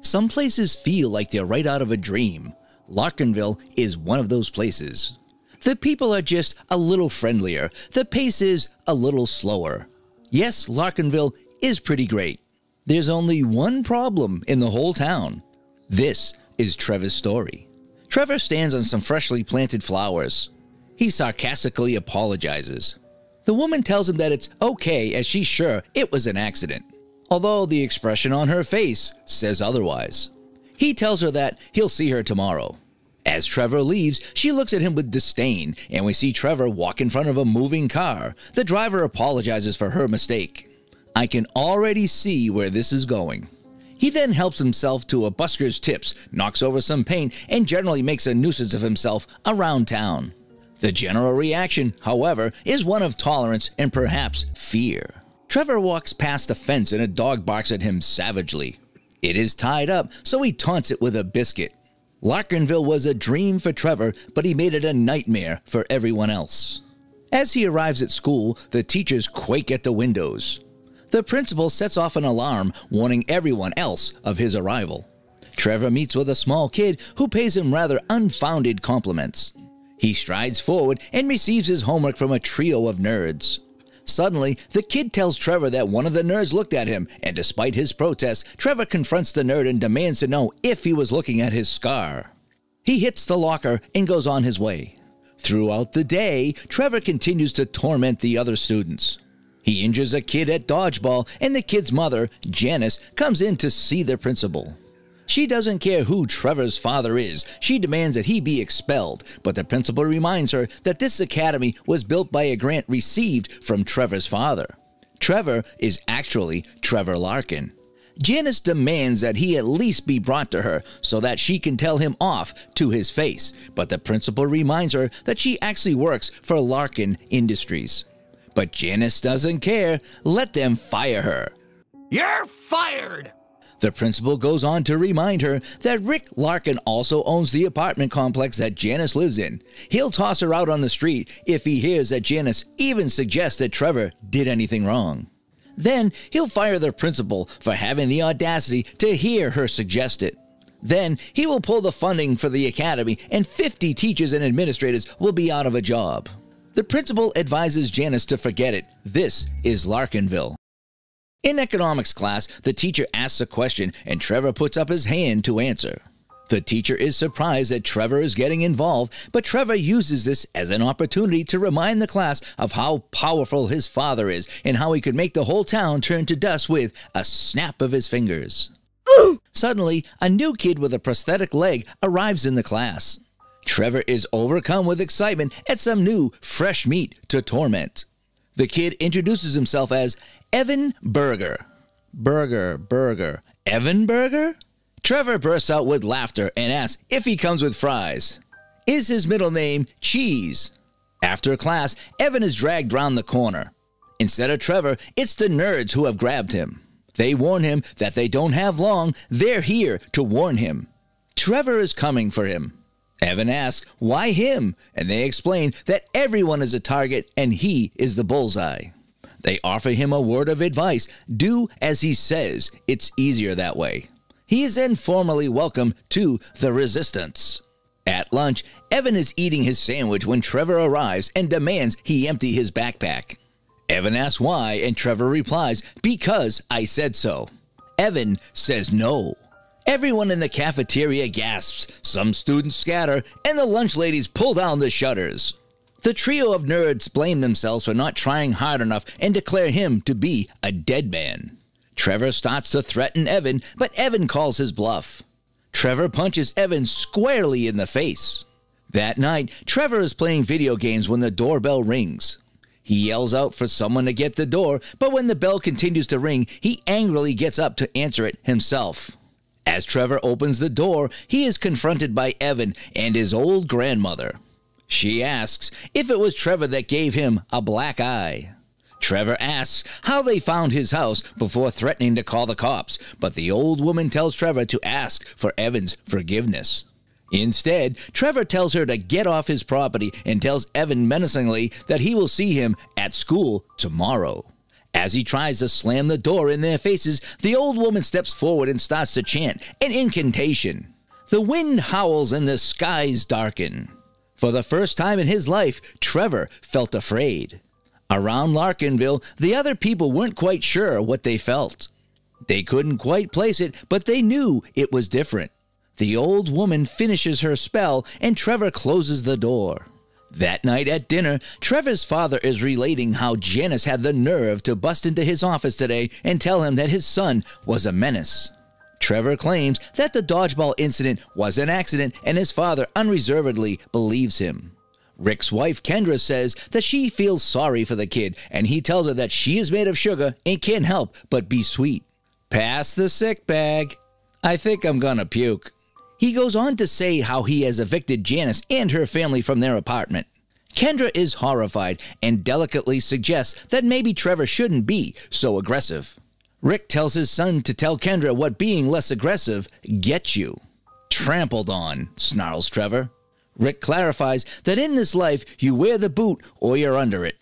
Some places feel like they're right out of a dream. Larkinville is one of those places. The people are just a little friendlier. The pace is a little slower. Yes, Larkinville is pretty great. There's only one problem in the whole town. This is Trevor's story. Trevor stands on some freshly planted flowers. He sarcastically apologizes. The woman tells him that it's okay, as she's sure it was an accident, although the expression on her face says otherwise. He tells her that he'll see her tomorrow. As Trevor leaves, she looks at him with disdain, and we see Trevor walk in front of a moving car. The driver apologizes for her mistake. I can already see where this is going. He then helps himself to a busker's tips, knocks over some paint, and generally makes a nuisance of himself around town. The general reaction, however, is one of tolerance and perhaps fear. Trevor walks past a fence and a dog barks at him savagely. It is tied up, so he taunts it with a biscuit. Larkinville was a dream for Trevor, but he made it a nightmare for everyone else. As he arrives at school, the teachers quake at the windows. The principal sets off an alarm, warning everyone else of his arrival. Trevor meets with a small kid who pays him rather unfounded compliments. He strides forward and receives his homework from a trio of nerds. Suddenly, the kid tells Trevor that one of the nerds looked at him, and despite his protest, Trevor confronts the nerd and demands to know if he was looking at his scar. He hits the locker and goes on his way. Throughout the day, Trevor continues to torment the other students. He injures a kid at dodgeball, and the kid's mother, Janice, comes in to see the principal. She doesn't care who Trevor's father is. She demands that he be expelled, but the principal reminds her that this academy was built by a grant received from Trevor's father. Trevor is actually Trevor Larkin. Janice demands that he at least be brought to her so that she can tell him off to his face, but the principal reminds her that she actually works for Larkin Industries. But Janice doesn't care. Let them fire her. You're fired! The principal goes on to remind her that Rick Larkin also owns the apartment complex that Janice lives in. He'll toss her out on the street if he hears that Janice even suggests that Trevor did anything wrong. Then he'll fire the principal for having the audacity to hear her suggest it. Then he will pull the funding for the academy, and 50 teachers and administrators will be out of a job. The principal advises Janice to forget it. This is Larkinville. In economics class, the teacher asks a question and Trevor puts up his hand to answer. The teacher is surprised that Trevor is getting involved, but Trevor uses this as an opportunity to remind the class of how powerful his father is and how he could make the whole town turn to dust with a snap of his fingers. Suddenly, a new kid with a prosthetic leg arrives in the class. Trevor is overcome with excitement at some new, fresh meat to torment. The kid introduces himself as Evan Berger. Burger. Evan Berger? Trevor bursts out with laughter and asks if he comes with fries. Is his middle name Cheese? After class, Evan is dragged round the corner. Instead of Trevor, it's the nerds who have grabbed him. They warn him that they don't have long. They're here to warn him. Trevor is coming for him. Evan asks, why him? And they explain that everyone is a target and he is the bullseye. They offer him a word of advice. Do as he says. It's easier that way. He is then formally welcomed to the Resistance. At lunch, Evan is eating his sandwich when Trevor arrives and demands he empty his backpack. Evan asks why, and Trevor replies, because I said so. Evan says no. Everyone in the cafeteria gasps, some students scatter, and the lunch ladies pull down the shutters. The trio of nerds blame themselves for not trying hard enough and declare him to be a dead man. Trevor starts to threaten Evan, but Evan calls his bluff. Trevor punches Evan squarely in the face. That night, Trevor is playing video games when the doorbell rings. He yells out for someone to get the door, but when the bell continues to ring, he angrily gets up to answer it himself. As Trevor opens the door, he is confronted by Evan and his old grandmother. She asks if it was Trevor that gave him a black eye. Trevor asks how they found his house before threatening to call the cops, but the old woman tells Trevor to ask for Evan's forgiveness. Instead, Trevor tells her to get off his property and tells Evan menacingly that he will see him at school tomorrow. As he tries to slam the door in their faces, the old woman steps forward and starts to chant an incantation. The wind howls and the skies darken. For the first time in his life, Trevor felt afraid. Around Larkinville, the other people weren't quite sure what they felt. They couldn't quite place it, but they knew it was different. The old woman finishes her spell, and Trevor closes the door. That night at dinner, Trevor's father is relating how Janice had the nerve to bust into his office today and tell him that his son was a menace. Trevor claims that the dodgeball incident was an accident, and his father unreservedly believes him. Rick's wife, Kendra, says that she feels sorry for the kid, and he tells her that she is made of sugar and can't help but be sweet. Pass the sick bag. I think I'm gonna puke. He goes on to say how he has evicted Janice and her family from their apartment. Kendra is horrified and delicately suggests that maybe Trevor shouldn't be so aggressive. Rick tells his son to tell Kendra what being less aggressive gets you. Trampled on, snarls Trevor. Rick clarifies that in this life you wear the boot or you're under it.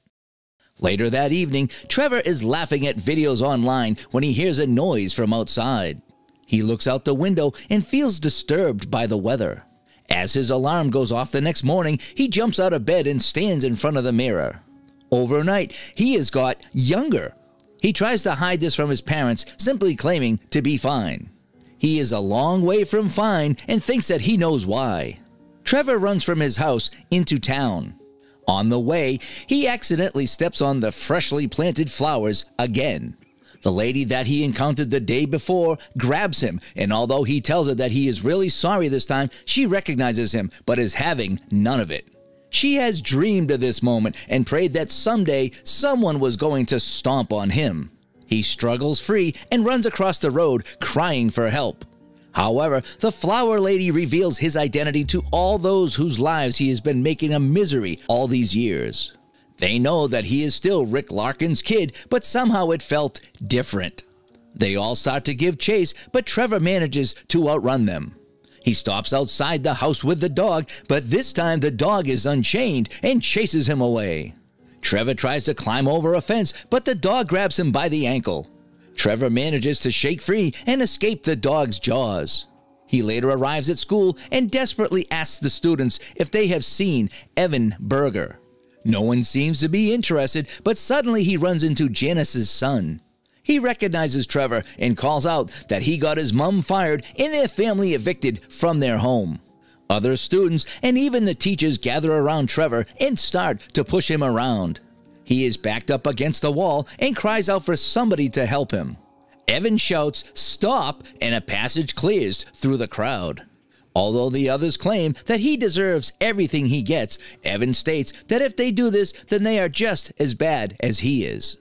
Later that evening, Trevor is laughing at videos online when he hears a noise from outside. He looks out the window and feels disturbed by the weather. As his alarm goes off the next morning, he jumps out of bed and stands in front of the mirror. Overnight, he has got younger. He tries to hide this from his parents, simply claiming to be fine. He is a long way from fine and thinks that he knows why. Trevor runs from his house into town. On the way, he accidentally steps on the freshly planted flowers again. The lady that he encountered the day before grabs him, and although he tells her that he is really sorry this time, she recognizes him, but is having none of it. She has dreamed of this moment and prayed that someday someone was going to stomp on him. He struggles free and runs across the road, crying for help. However, the flower lady reveals his identity to all those whose lives he has been making a misery all these years. They know that he is still Rick Larkin's kid, but somehow it felt different. They all start to give chase, but Trevor manages to outrun them. He stops outside the house with the dog, but this time the dog is unchained and chases him away. Trevor tries to climb over a fence, but the dog grabs him by the ankle. Trevor manages to shake free and escape the dog's jaws. He later arrives at school and desperately asks the students if they have seen Evan Berger. No one seems to be interested, but suddenly he runs into Janice's son. He recognizes Trevor and calls out that he got his mom fired and their family evicted from their home. Other students and even the teachers gather around Trevor and start to push him around. He is backed up against a wall and cries out for somebody to help him. Evan shouts, "Stop!" and a passage clears through the crowd. Although the others claim that he deserves everything he gets, Evan states that if they do this, then they are just as bad as he is.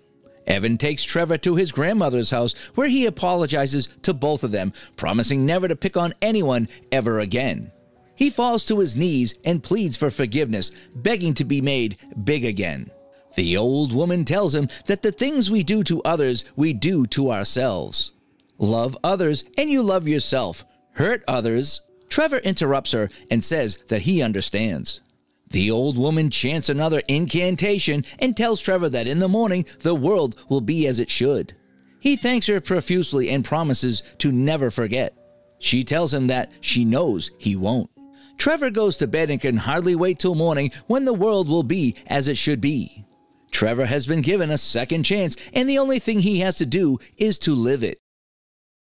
Evan takes Trevor to his grandmother's house, where he apologizes to both of them, promising never to pick on anyone ever again. He falls to his knees and pleads for forgiveness, begging to be made big again. The old woman tells him that the things we do to others, we do to ourselves. Love others and you love yourself. Hurt others. Trevor interrupts her and says that he understands. The old woman chants another incantation and tells Trevor that in the morning the world will be as it should. He thanks her profusely and promises to never forget. She tells him that she knows he won't. Trevor goes to bed and can hardly wait till morning when the world will be as it should be. Trevor has been given a second chance, and the only thing he has to do is to live it.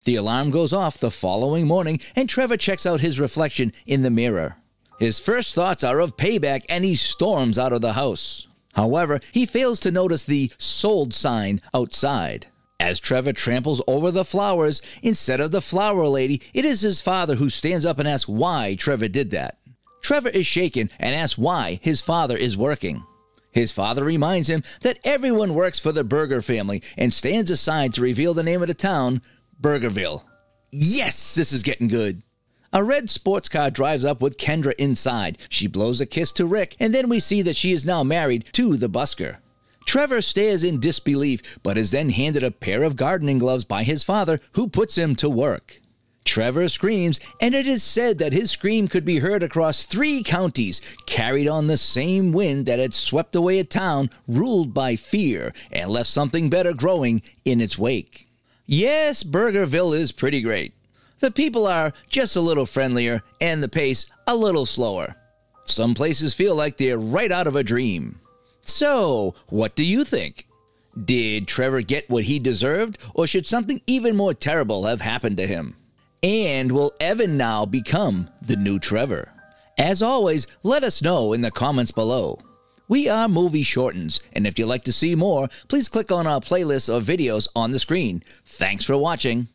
The alarm goes off the following morning, and Trevor checks out his reflection in the mirror. His first thoughts are of payback, and he storms out of the house. However, he fails to notice the "sold" sign outside. As Trevor tramples over the flowers, instead of the flower lady, it is his father who stands up and asks why Trevor did that. Trevor is shaken and asks why his father is working. His father reminds him that everyone works for the Berger family and stands aside to reveal the name of the town, Bergerville. Yes, this is getting good. A red sports car drives up with Kendra inside. She blows a kiss to Rick, and then we see that she is now married to the busker. Trevor stares in disbelief, but is then handed a pair of gardening gloves by his father, who puts him to work. Trevor screams, and it is said that his scream could be heard across 3 counties, carried on the same wind that had swept away a town ruled by fear and left something better growing in its wake. Yes, Burgerville is pretty great. The people are just a little friendlier and the pace a little slower. Some places feel like they're right out of a dream. So, what do you think? Did Trevor get what he deserved, or should something even more terrible have happened to him? And will Evan now become the new Trevor? As always, let us know in the comments below. We are Movie Shortens, and if you'd like to see more, please click on our playlist of videos on the screen. Thanks for watching.